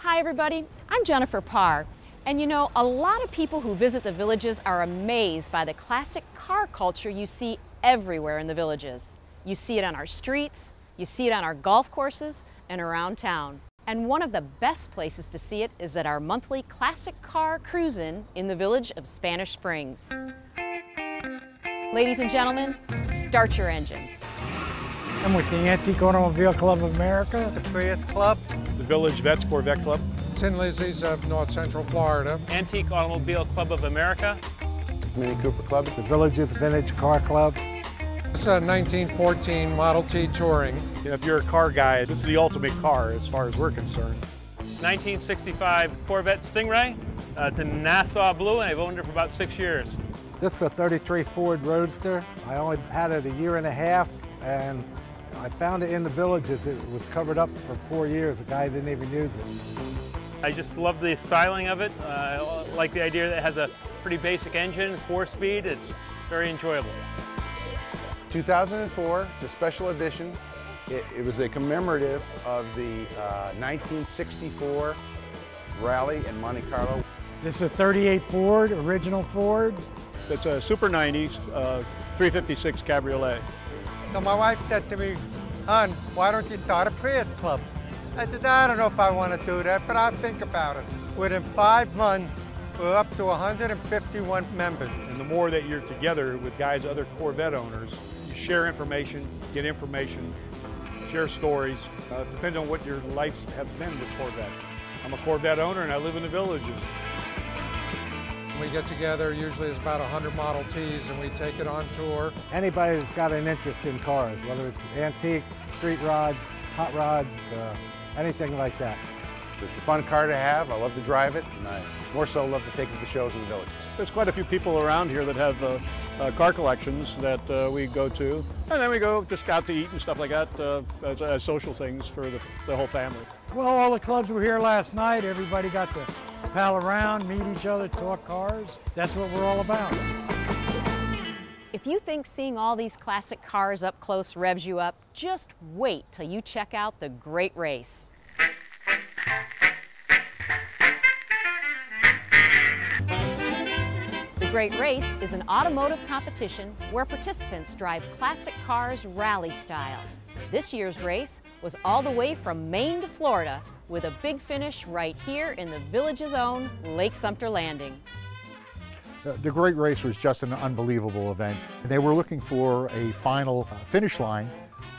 Hi everybody, I'm Jennifer Parr, and you know, a lot of people who visit the villages are amazed by the classic car culture you see everywhere in the villages. You see it on our streets, you see it on our golf courses, and around town. And one of the best places to see it is at our monthly classic car cruise-in the village of Spanish Springs. Ladies and gentlemen, start your engines. I'm with the Antique Automobile Club of America, the Prius Club, the Village Vets Corvette Club, Tin Lizzy's of North Central Florida, Antique Automobile Club of America, Mini Cooper Club, the Villages Vintage Car Club. This is a 1914 Model T Touring. If you're a car guy, this is the ultimate car as far as we're concerned. 1965 Corvette Stingray. It's in Nassau Blue, and I've owned it for about 6 years. This is a 33 Ford Roadster. I only had it a year and a half, and I found it in the villages. It was covered up for 4 years. The guy didn't even use it. I just love the styling of it. I like the idea that it has a pretty basic engine, 4-speed. It's very enjoyable. 2004, it's a special edition. It was a commemorative of the 1964 rally in Monte Carlo. This is a 38 Ford, original Ford. It's a Super 90s 356 Cabriolet. So my wife said to me, "Hon, why don't you start a Prius Club?" I said, "I don't know if I want to do that, but I'll think about it." Within 5 months, we're up to 151 members. And the more that you're together with guys, other Corvette owners, you share information, get information, share stories, depending on what your life has been with Corvette. I'm a Corvette owner and I live in the villages. We get together, usually it's about 100 Model Ts, and we take it on tour. Anybody that's got an interest in cars, whether it's antiques, street rods, hot rods, anything like that. It's a fun car to have. I love to drive it, and I more so love to take it to shows in the villages. There's quite a few people around here that have car collections that we go to, and then we go just out to eat and stuff like that as social things for the whole family. Well, all the clubs were here last night. Everybody got to pal around, meet each other, talk cars. That's what we're all about. If you think seeing all these classic cars up close revs you up, just wait till you check out the Great Race. The Great Race is an automotive competition where participants drive classic cars rally style. This year's race was all the way from Maine to Florida, with a big finish right here in the village's own Lake Sumter Landing. The Great Race was just an unbelievable event. They were looking for a final finish line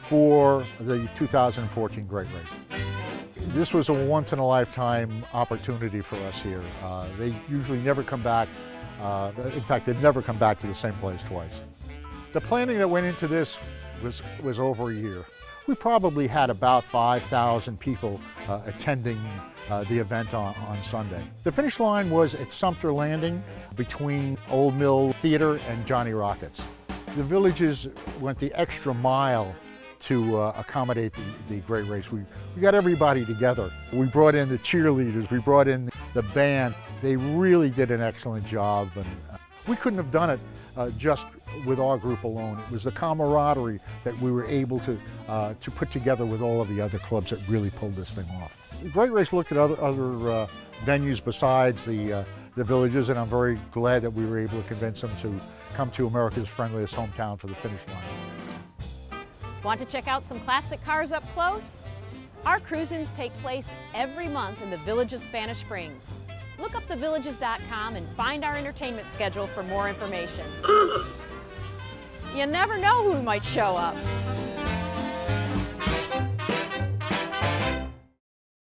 for the 2014 Great Race. This was a once-in-a-lifetime opportunity for us here. They usually never come back. In fact, they've never come back to the same place twice. The planning that went into this was over a year. We probably had about 5,000 people attending the event on Sunday. The finish line was at Sumter Landing between Old Mill Theater and Johnny Rockets. The villages went the extra mile to accommodate the Great Race. We got everybody together. We brought in the cheerleaders, we brought in the band. They really did an excellent job, and we couldn't have done it just with our group alone. It was the camaraderie that we were able to put together with all of the other clubs that really pulled this thing off. The Great Race looked at other venues besides the villages, and I'm very glad that we were able to convince them to come to America's friendliest hometown for the finish line. Want to check out some classic cars up close? Our cruise-ins take place every month in the village of Spanish Springs. Look up thevillages.com and find our entertainment schedule for more information. You never know who might show up.